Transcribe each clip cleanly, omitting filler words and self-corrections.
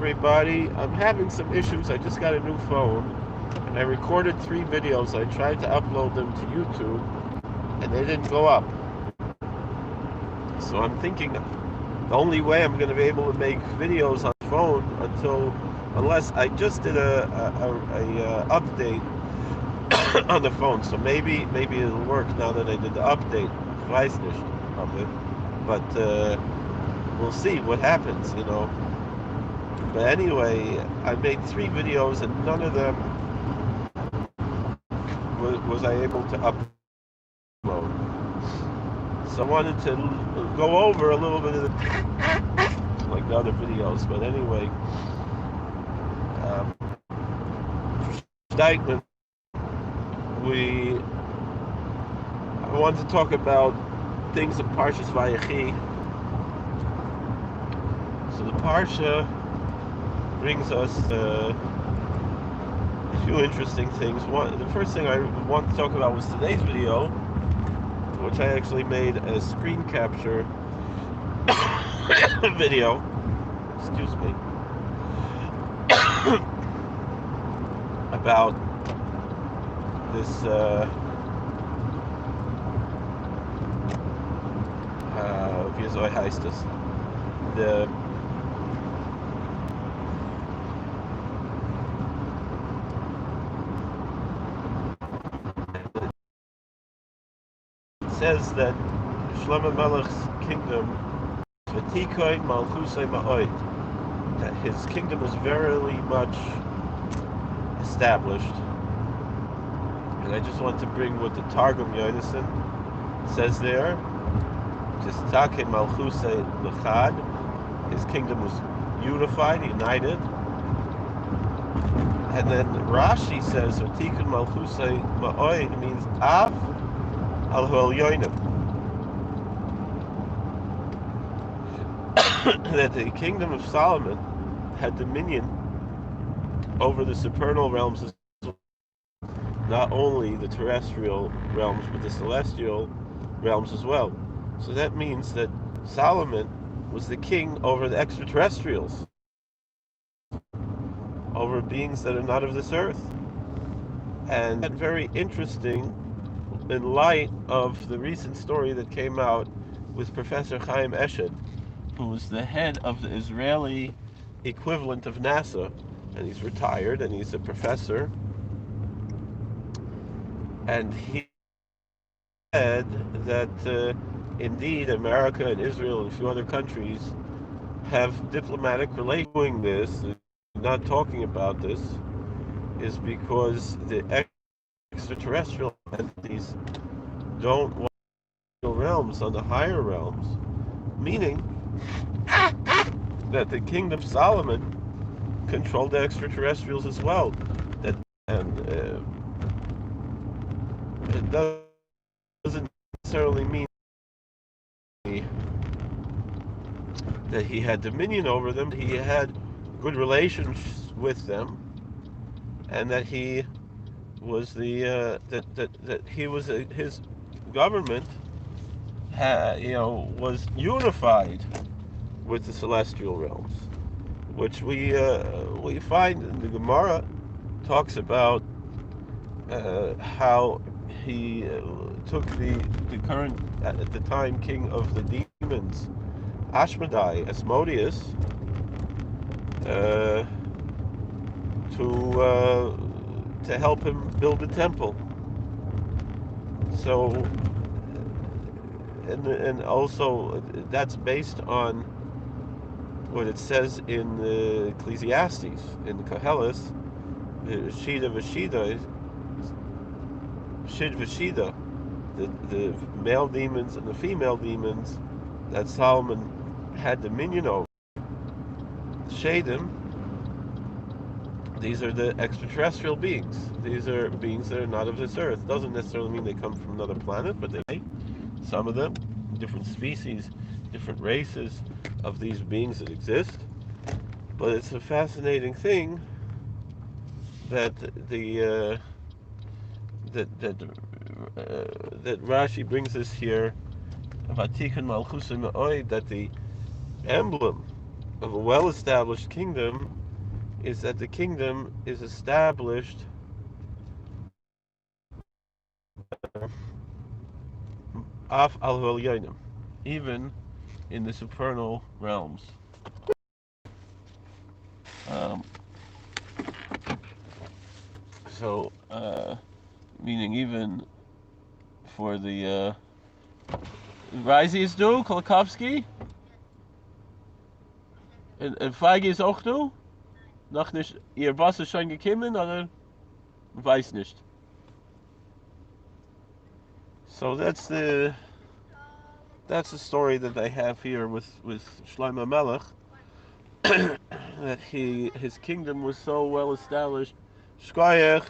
everybody. I'm having some issues. I just got a new phone, and I recorded 3 videos. I tried to upload them to YouTube, and they didn't go up. So I'm thinking the only way I'm going to be able to make videos on the phone unless I just did a update on the phone. So maybe it'll work now that I did the update. Ich weiß nicht of it, but we'll see what happens, But anyway, I made 3 videos, and none of them was I able to upload. So I wanted to go over a little bit of like the other videos. But anyway, Steigman, I wanted to talk about things in Parshas Vayechi. So the Parsha brings us a few interesting things. The first thing I want to talk about was today's video, which I actually made a screen capture video. Excuse me. About this wie heißt es? It says that Shlomo Melech's kingdom, that his kingdom is very much established. And I just want to bring what the Targum Yonason says there. Tistake Malchusei Lechad. His kingdom was unified, united. And then Rashi says, Tikun Malchusei Ma'oid means Av al Yoinim. That the kingdom of Solomon had dominion over the supernal realms, not only the terrestrial realms, but the celestial realms as well. So that means that Solomon was the king over the extraterrestrials, over beings that are not of this earth. And that's very interesting in light of the recent story that came out with Professor Chaim Eshed, who was the head of the Israeli equivalent of NASA, and he's retired, and he's a professor. And he said that indeed America and Israel and a few other countries have diplomatic relations. Doing this, not talking about this, is because the extraterrestrial entities don't want realms on the higher realms, meaning that the kingdom of Solomon controlled the extraterrestrials as well. And it doesn't necessarily mean that he had dominion over them. He had good relations with them, and that he was his government was unified with the celestial realms, which we find in the Gemara talks about how he took the current, at the time, king of the demons, Asmodeus, to help him build the temple. So, and also that's based on what it says in Ecclesiastes, in the Koheles, Shida Vashida, Shid Vashida, the male demons and the female demons that Solomon had dominion over. Shadim, these are the extraterrestrial beings. These are beings that are not of this earth. Doesn't necessarily mean they come from another planet, but some of them, different species, different races of these beings that exist. But it's a fascinating thing that that Rashi brings us here, that the emblem of a well-established kingdom is that the kingdom is established af al hulyonim, even in the supernal realms. Um, so, meaning even for the Reise is du, Kolakowski? En Feige ist auch du? Noch nicht, ihr Boss ist schon gekommen, oder? Weiß nicht. So that's the story that I have here with Shlomo Melech. That his kingdom was so well established. Shkoyach,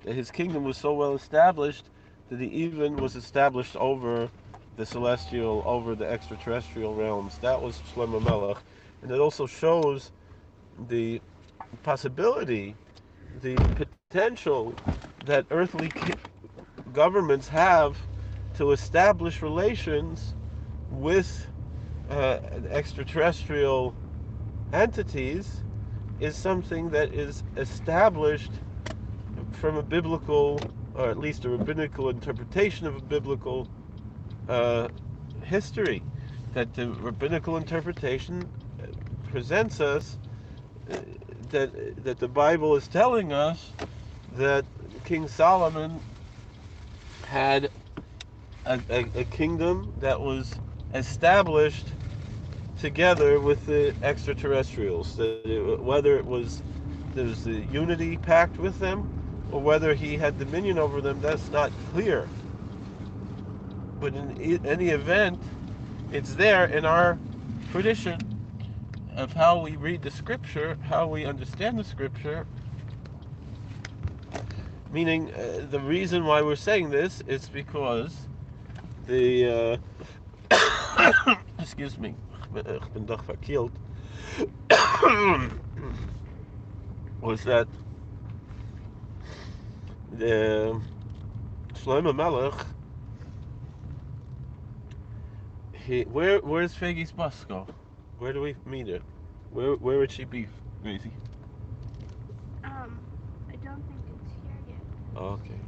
that his kingdom was so well established that he even was established over the celestial, over the extraterrestrial realms. That was Shlomo Melech, and it also shows the possibility, the potential that earthly governments have to establish relations with extraterrestrial entities is something that is established from a biblical, or at least a rabbinical interpretation of a biblical uh, history. That the rabbinical interpretation presents us that the Bible is telling us that King Solomon had a kingdom that was established together with the extraterrestrials. Whether it was there's the unity pact with them, or whether he had dominion over them, that's not clear. But in any event, it's there in our tradition of how we read the scripture, how we understand the scripture. Meaning, the reason why we're saying this is because the excuse me, ich bin doch verkehlt, was that the Shlomo Melech, where's Faggy's bus go? Where do we meet her? Where would she be, Gracie? I don't think it's here yet. Oh, okay.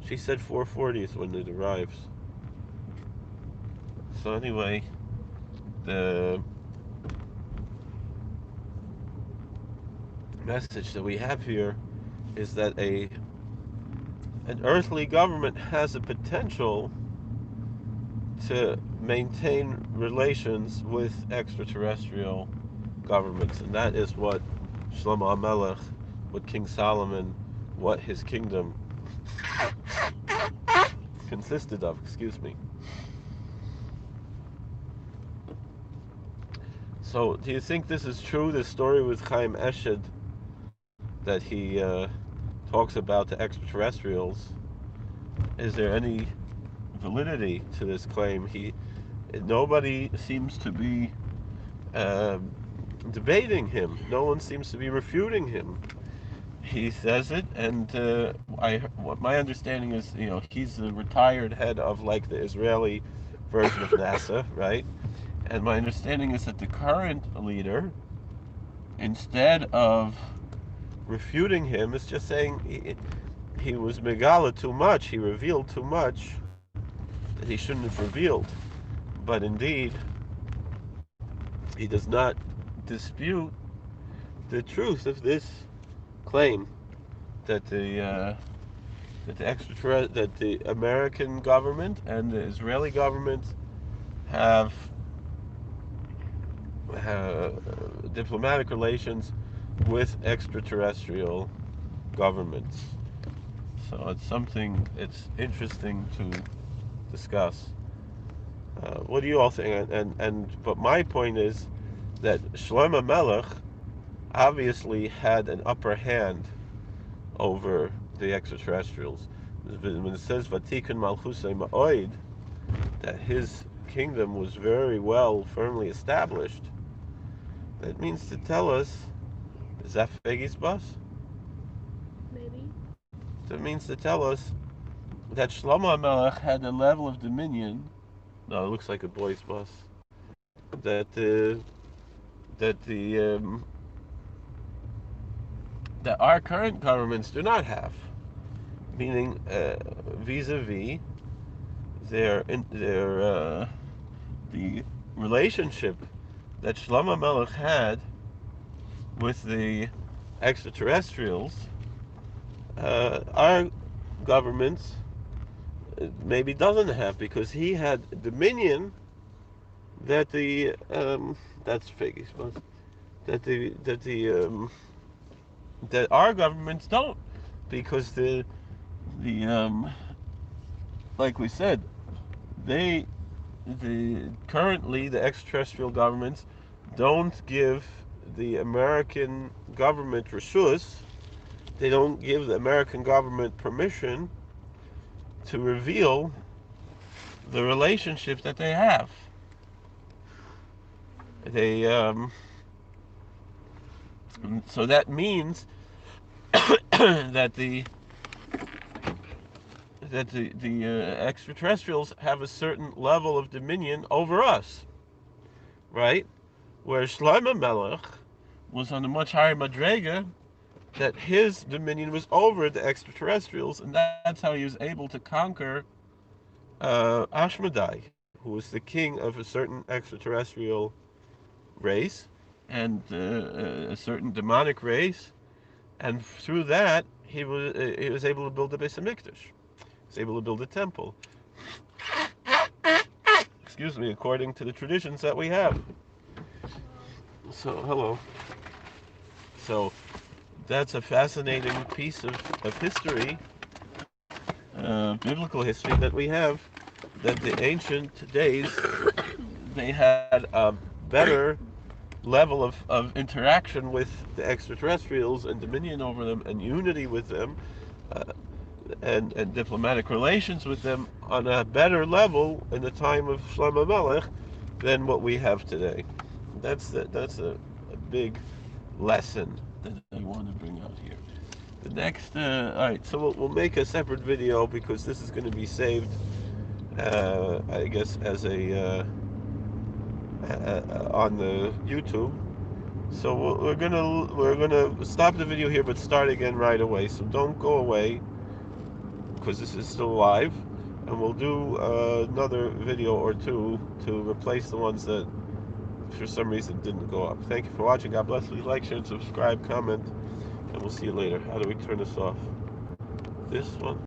She said 4:40 is when it arrives. So anyway, the message that we have here is that an earthly government has a potential to maintain relations with extraterrestrial governments, and that is what Shlomo Melech, what King Solomon, what his kingdom consisted of. Excuse me. So, do you think this is true? This story with Chaim Eshed that he talks about the extraterrestrials. Is there any validity to this claim? Nobody seems to be debating him. No one seems to be refuting him. He says it, and what my understanding is, he's the retired head of like the Israeli version of NASA, right? And my understanding is that the current leader, instead of refuting him, is just saying he was megala too much. He revealed too much that he shouldn't have revealed. But indeed, he does not dispute the truth of this claim that that the American government and the Israeli government have diplomatic relations with extraterrestrial governments. So it's interesting to discuss. What do you all think? But my point is that Shlomo Melech obviously had an upper hand over the extraterrestrials. When it says Vatikun Malchusei Ma'oid, that his kingdom was very well, firmly established, that means to tell us, is that Feggy's bus? Maybe. That means to tell us that Shlomo Melech had a level of dominion. No, it looks like a boy's bus. that the that the that our current governments do not have, meaning vis-a-vis their the relationship that Shlomo Melech had with the extraterrestrials. Our governments maybe doesn't have, because he had dominion that the that's fake, I suppose, that our governments don't, because the like we said, they the currently the extraterrestrial governments don't give the American government reshus. They don't give the American government permission to reveal the relationship that they have. They so that means that the extraterrestrials have a certain level of dominion over us, right? Where Shlomo Melech was on a much higher madrega, that his dominion was over the extraterrestrials, and that's how he was able to conquer Ashmedai, who was the king of a certain extraterrestrial race and a certain demonic race, and through that he was able to build the Beis Hamikdash. He was able to build a temple. Excuse me, according to the traditions that we have. So hello. So that's a fascinating piece of history, biblical history that we have. That the ancient days they had a better level of interaction with the extraterrestrials and dominion over them and unity with them, uh, and diplomatic relations with them on a better level in the time of Shlomo Melech than what we have today. That's a big lesson that I want to bring out here. The next, all right, so we'll make a separate video, because this is going to be saved, I guess, as on the YouTube. So we're gonna stop the video here, but start again right away. So don't go away, because this is still live, and we'll do another video or two to replace the ones that for some reason didn't go up. Thank you for watching. God bless. Please like, share, and subscribe, comment, and we'll see you later. How do we turn this off? This one.